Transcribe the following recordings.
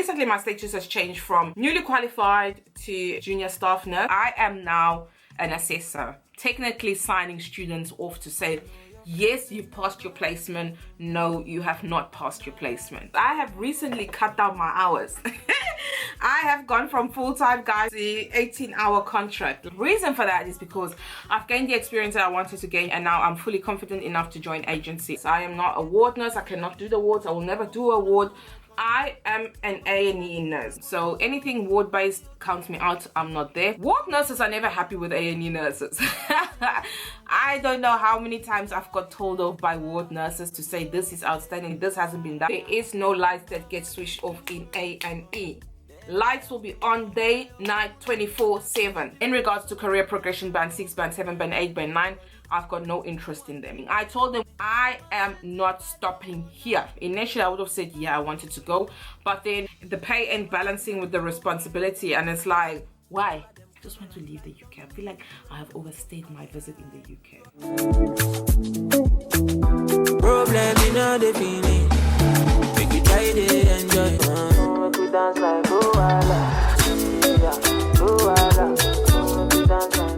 Recently, my status has changed from newly qualified to junior staff nurse. I am now an assessor, technically signing students off to say, yes, you passed your placement. No, you have not passed your placement. I have recently cut down my hours. I have gone from full-time, guys, to 18-hour contract. The reason for that is because I've gained the experience that I wanted to gain, and now I'm fully confident enough to join agency. So I am not a ward nurse. I cannot do the wards. I will never do a ward. I am an A&E nurse, so anything ward-based counts me out. I'm not there. Ward nurses are never happy with A&E nurses. I don't know how many times I've got told off by ward nurses to say this is outstanding, this hasn't been done. There is no lights that get switched off in A&E. Lights will be on day, night, 24/7. In regards to career progression, band 6, band 7, band 8, band 9, I've got no interest in them. I told them I am not stopping here. Initially, I would have said, yeah, I wanted to go. But then the pay and balancing with the responsibility, and it's like, why? I just want to leave the UK. I feel like I have overstayed my visit in the UK. Problem in all the feeling. Make you try to enjoy. Make you dance like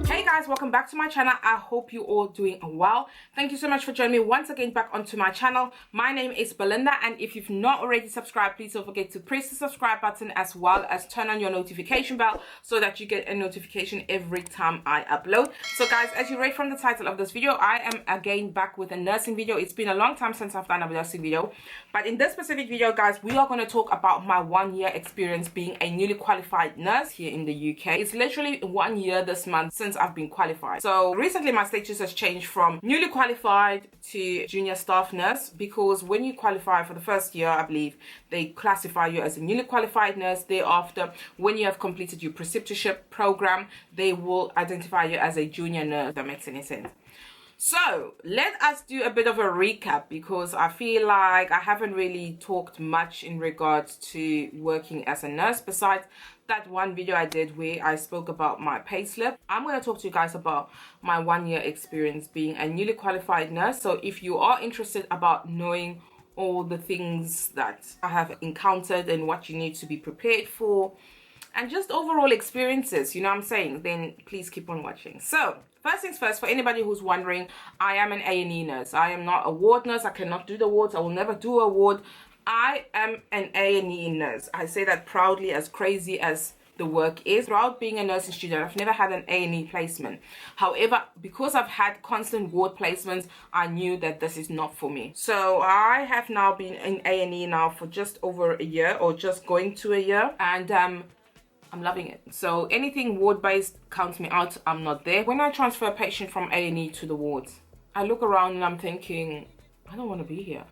Hey guys, welcome back to my channel. I hope you all doing well. Thank you so much for joining me once again back onto my channel. My name is Belinda, and if you've not already subscribed, please don't forget to press the subscribe button as well as turn on your notification bell so that you get a notification every time I upload. So guys, as you read from the title of this video, I am again back with a nursing video. It's been a long time since I've done a nursing video, but in this specific video, guys, we are going to talk about my 1 year experience being a newly qualified nurse here in the UK. It's literally 1 year this month since I've been qualified. So recently my status has changed from newly qualified to junior staff nurse, because when you qualify for the first year, I believe they classify you as a newly qualified nurse. Thereafter, when you have completed your preceptorship program, they will identify you as a junior nurse. If that makes any sense. So let us do a bit of a recap, because I feel like I haven't really talked much in regards to working as a nurse besides that one video I did where I spoke about my payslip. I'm going to talk to you guys about my 1 year experience being a newly qualified nurse. So if you are interested about knowing all the things that I have encountered and what you need to be prepared for and just overall experiences, you know what I'm saying, then please keep on watching. So first things first, for anybody who's wondering, I am an A&E nurse. I am not a ward nurse. I cannot do the wards. I will never do a ward. I am an A&E nurse. I say that proudly, as crazy as the work is. Throughout being a nursing student, I've never had an A&E placement. However, because I've had constant ward placements, I knew that this is not for me. So I have now been in A&E now for just over a year, or just going to a year, and I'm loving it. So anything ward-based counts me out. I'm not there. When I transfer a patient from A&E to the wards, I look around and I'm thinking, I don't want to be here.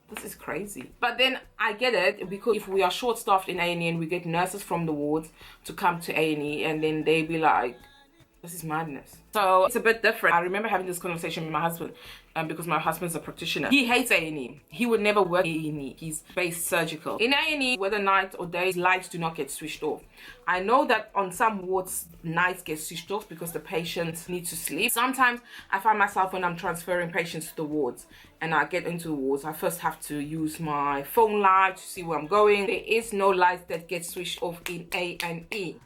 This is crazy. But then I get it, because if we are short-staffed in A&E and we get nurses from the wards to come to A&E, and then they be like, this is madness. So it's a bit different. I remember having this conversation with my husband, because my husband's a practitioner. He hates A&E. He would never work A&E. He's based surgical. In A&E, whether night or days, lights do not get switched off. I know that on some wards, nights get switched off because the patients need to sleep. Sometimes I find myself, when I'm transferring patients to the wards and I get into the wards, I first have to use my phone light to see where I'm going. There is no lights that get switched off in A&E.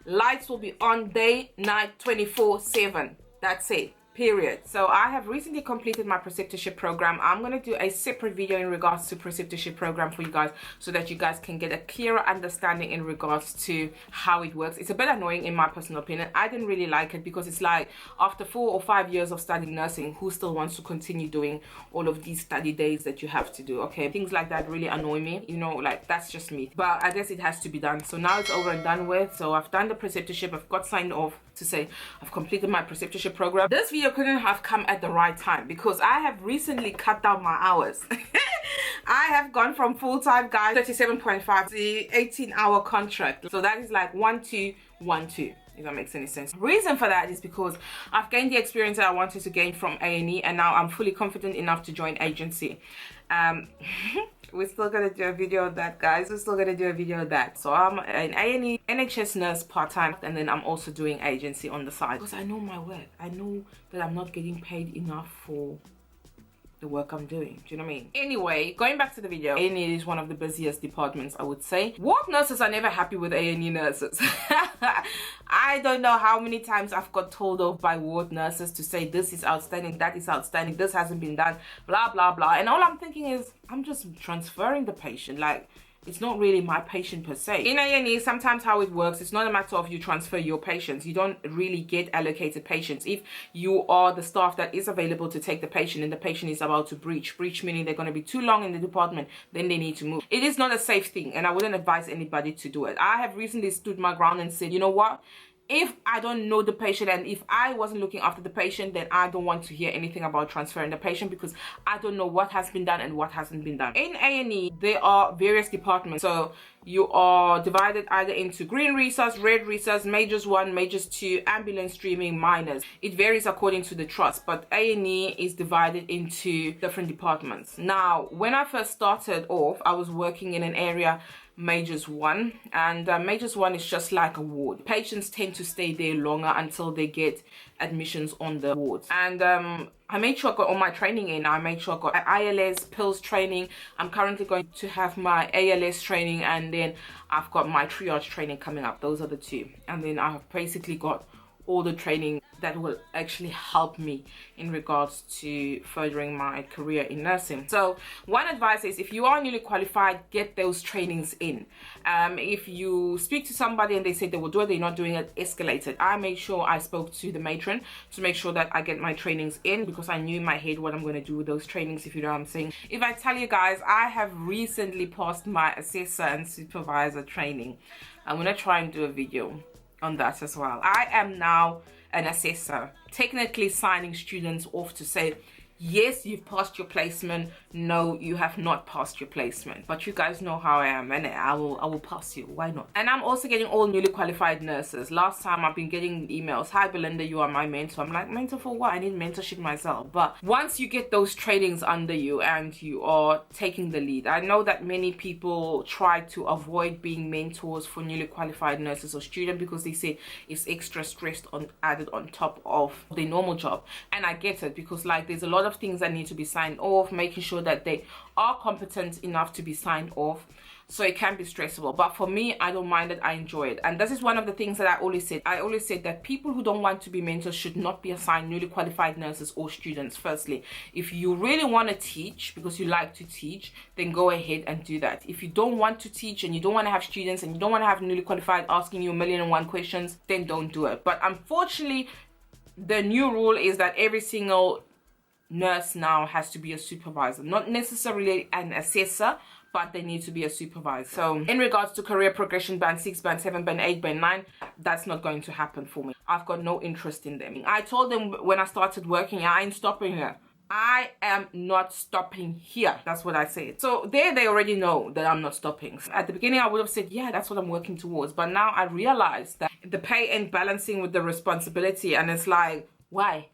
Lights will be on day, night, 24/7. That's it. Period. So I have recently completed my preceptorship program. I'm going to do a separate video in regards to preceptorship program for you guys, so that you guys can get a clearer understanding in regards to how it works. It's a bit annoying in my personal opinion. I didn't really like it, because it's like, after 4 or 5 years of studying nursing, who still wants to continue doing all of these study days that you have to do? Okay, things like that really annoy me, you know, like, that's just me. But I guess it has to be done. So now it's over and done with. So I've done the preceptorship. I've got signed off to say I've completed my preceptorship program. This video couldn't have come at the right time, because I have recently cut down my hours. I have gone from full-time, guys, 37.5 to 18-hour contract. So that is like 1-2-1-2, if that makes any sense. Reason for that is because I've gained the experience that I wanted to gain from A&E, and now I'm fully confident enough to join agency. We're still gonna do a video of that, guys. We're still gonna do a video of that. So I'm an A&E NHS nurse part-time, and then I'm also doing agency on the side, because I know my work. I know that I'm not getting paid enough for the work I'm doing. Do you know what I mean? Anyway, going back to the video, A&E is one of the busiest departments, I would say. Ward nurses are never happy with A&E nurses. I don't know how many times I've got told off by ward nurses to say this is outstanding, that is outstanding, this hasn't been done, blah blah blah. And all I'm thinking is, I'm just transferring the patient. Like, it's not really my patient per se. In A&E, sometimes how it works, it's not a matter of you transfer your patients. You don't really get allocated patients. If you are the staff that is available to take the patient and the patient is about to breach meaning they're going to be too long in the department, then they need to move. It is not a safe thing, and I wouldn't advise anybody to do it. I have recently stood my ground and said, you know what? If I don't know the patient and if I wasn't looking after the patient, then I don't want to hear anything about transferring the patient, because I don't know what has been done and what hasn't been done. In A&E, there are various departments. So you are divided either into green resource, red resource, majors 1, majors 2, ambulance streaming, minors. It varies according to the trust, but A&E is divided into different departments. Now, when I first started off, I was working in an area majors 1, and majors 1 is just like a ward. Patients tend to stay there longer until they get admissions on the wards. And I made sure I got all my training in. I made sure I got ILS, pills training. I'm currently going to have my ALS training, and then I've got my triage training coming up. Those are the two. And then I've basically got all the training that will actually help me in regards to furthering my career in nursing. So one advice is, if you are newly qualified, get those trainings in. If you speak to somebody and they say they will do it, they're not doing it, escalate it. I made sure I spoke to the matron to make sure that I get my trainings in, because I knew in my head what I'm going to do with those trainings, if you know what I'm saying. If I tell you guys, I have recently passed my assessor and supervisor training. I'm going to try and do a video on that as well. I am now an assessor, technically signing students off to say, yes, you've passed your placement, no, you have not passed your placement. But you guys know how I am, and I will pass you, why not? And I'm also getting all newly qualified nurses. Last time I've been getting emails, hi Belinda, you are my mentor. I'm like, mentor for what? I need mentorship myself. But once you get those trainings under you and you are taking the lead, I know that many people try to avoid being mentors for newly qualified nurses or students because they say it's extra stress added on top of the normal job. And I get it, because like there's a lot of things that need to be signed off, making sure that they are competent enough to be signed off, so it can be stressful. But for me, I don't mind it, I enjoy it. And this is one of the things that I always said that people who don't want to be mentors should not be assigned newly qualified nurses or students. Firstly, if you really want to teach because you like to teach, then go ahead and do that. If you don't want to teach and you don't want to have students and you don't want to have newly qualified asking you 1,000,001 questions, then don't do it. But unfortunately, the new rule is that every single nurse now has to be a supervisor, not necessarily an assessor, but they need to be a supervisor. So in regards to career progression, band 6, band 7, band 8, band 9, that's not going to happen for me. I've got no interest in them. I told them when I started working, I ain't stopping here. I am not stopping here. That's what I said. So there they already know that I'm not stopping. So at the beginning I would have said, yeah, that's what I'm working towards. But now I realize that the pay ain't balancing with the responsibility, and it's like, why?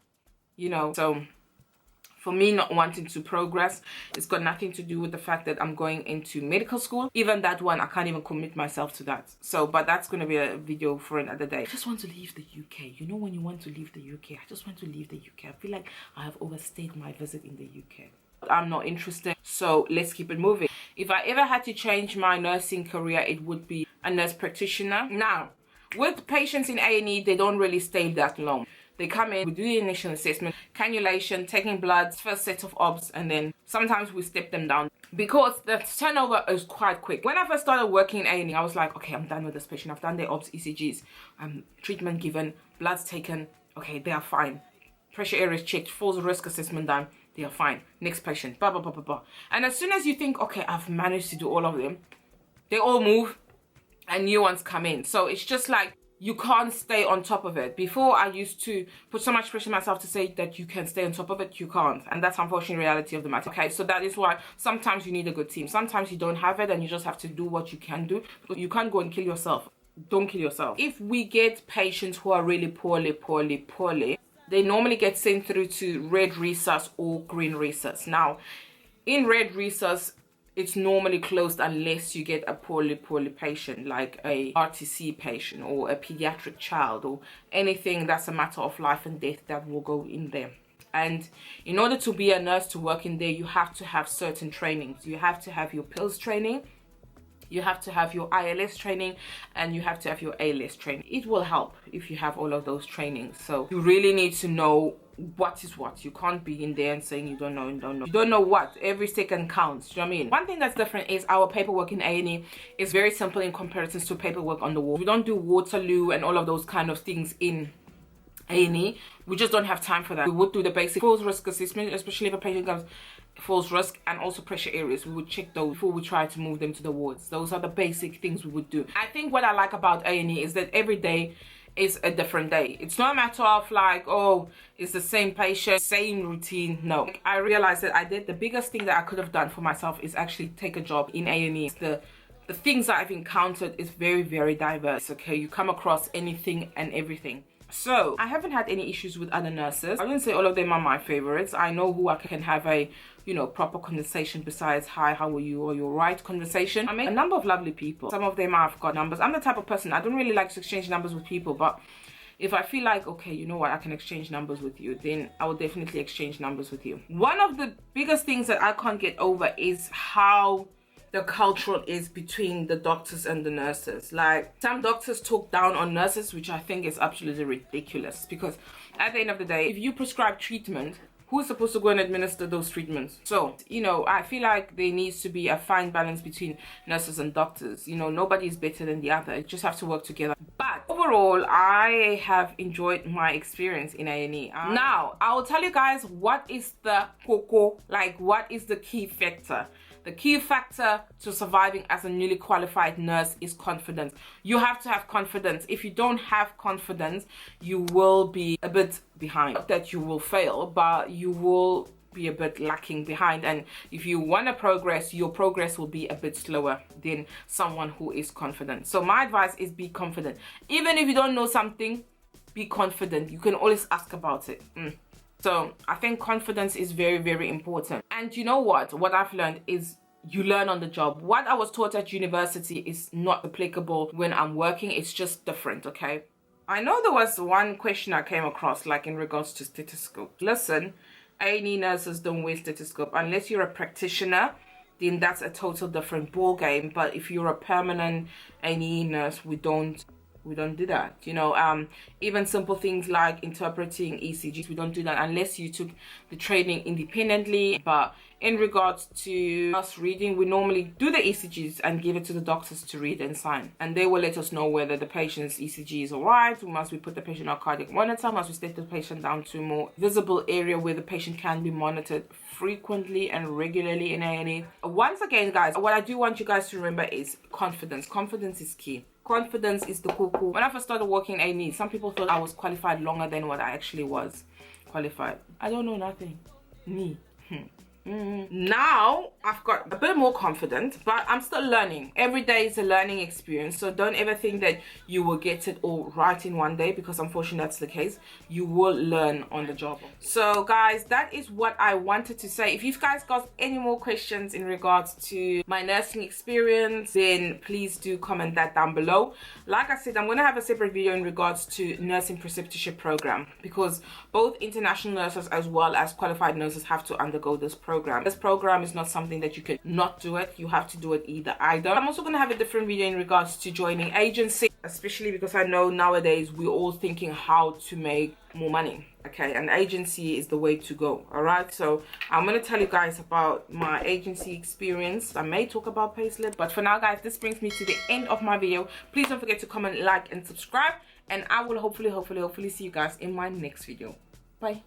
You know, so for me, not wanting to progress, it's got nothing to do with the fact that I'm going into medical school. Even that one, I can't even commit myself to that. So, but that's going to be a video for another day. I just want to leave the UK. You know, when you want to leave the UK, I just want to leave the UK. I feel like I have overstayed my visit in the UK. I'm not interested, so let's keep it moving. If I ever had to change my nursing career, it would be a nurse practitioner. Now, with patients in A&E, they don't really stay that long. They come in, we do the initial assessment, cannulation, taking bloods, first set of obs, and then sometimes we step them down because the turnover is quite quick. When I first started working in A&E, I was like, okay, I'm done with this patient. I've done their obs, ECGs, treatment given, bloods taken, okay, they are fine. Pressure areas checked, falls risk assessment done, they are fine. Next patient, blah, blah, blah, blah, blah. And as soon as you think, okay, I've managed to do all of them, they all move and new ones come in. So it's just like, you can't stay on top of it. Before, I used to put so much pressure on myself to say that you can stay on top of it. You can't. And that's unfortunately reality of the matter. Okay, so that is why sometimes you need a good team. Sometimes you don't have it and you just have to do what you can do. You can't go and kill yourself. Don't kill yourself. If we get patients who are really poorly, they normally get sent through to red resus or green resus. Now, in red resus, it's normally closed unless you get a poorly patient, like a RTC patient or a pediatric child or anything that's a matter of life and death that will go in there. And in order to be a nurse, to work in there, you have to have certain trainings. You have to have your pills training, you have to have your ILS training, and you have to have your ALS training. It will help if you have all of those trainings. So you really need to know what is what. You can't be in there and saying you don't know and don't know. You don't know what. Every second counts. Do you know what I mean? One thing that's different is our paperwork in A&E is very simple in comparison to paperwork on the ward. We don't do Waterloo and all of those kind of things in A&E. We just don't have time for that. We would do the basic falls risk assessment, especially if a patient comes falls risk, and also pressure areas. We would check those before we try to move them to the wards. Those are the basic things we would do. I think what I like about A&E is that every day is a different day. It's not a matter of like, oh, it's the same patient, same routine. No, I realized that the biggest thing that I could have done for myself is actually take a job in A&E. The things that I've encountered is very, very diverse. Okay, you come across anything and everything. So I haven't had any issues with other nurses. I wouldn't say all of them are my favorites. I know who I can have a, you know, proper conversation besides hi, how are you, or you're right conversation. I met a number of lovely people. Some of them I've got numbers. I'm the type of person, I don't really like to exchange numbers with people, but if I feel like, okay, you know what, I can exchange numbers with you, then I will definitely exchange numbers with you. One of the biggest things that I can't get over is how the cultural is between the doctors and the nurses. Like, some doctors talk down on nurses, which I think is absolutely ridiculous, because at the end of the day, if you prescribe treatment, who's supposed to go and administer those treatments? So, you know, I feel like there needs to be a fine balance between nurses and doctors. You know, nobody is better than the other. You just have to work together. But overall, I have enjoyed my experience in A&E. Now, I will tell you guys what is the coco, like what is the key factor. The key factor to surviving as a newly qualified nurse is confidence. You have to have confidence. If you don't have confidence, you will be a bit behind. Not that you will fail, but you will be a bit lacking behind. And if you want to progress, your progress will be a bit slower than someone who is confident. So my advice is be confident. Even if you don't know something, be confident. You can always ask about it. So I think confidence is very, very important. And you know what? What I've learned is you learn on the job. What I was taught at university is not applicable when I'm working. It's just different, okay? I know there was one question I came across, like in regards to stethoscope. Listen, A&E nurses don't wear stethoscope. Unless you're a practitioner, then that's a total different ball game. But if you're a permanent A&E nurse, we don't do that. You know, even simple things like interpreting ECGs, we don't do that unless you took the training independently. But in regards to us reading, we normally do the ECGs and give it to the doctors to read and sign, and they will let us know whether the patient's ECG is all right. Must we put the patient on cardiac monitor? Must we step the patient down to a more visible area where the patient can be monitored frequently and regularly in A&E? Once again, guys, what I do want you guys to remember is confidence. Confidence is key. Confidence is the cuckoo. When I first started working in A&E, some people thought I was qualified longer than what I actually was qualified. I don't know nothing. Me. Now I've got a bit more confident, but I'm still learning. Every day is a learning experience, so don't ever think that you will get it all right in one day, because unfortunately that's the case. You will learn on the job. So guys, that is what I wanted to say. If you guys got any more questions in regards to my nursing experience, then please do comment that down below. Like I said, I'm going to have a separate video in regards to nursing preceptorship program, because both international nurses as well as qualified nurses have to undergo this program. This program is not something that you can not do it. You have to do it either. I'm also going to have a different video in regards to joining agency, especially because I know nowadays we're all thinking how to make more money. Okay, and agency is the way to go. All right, so I'm going to tell you guys about my agency experience. I may talk about payslip, but for now, guys, this brings me to the end of my video. Please don't forget to comment, like, and subscribe, and I will hopefully see you guys in my next video. Bye.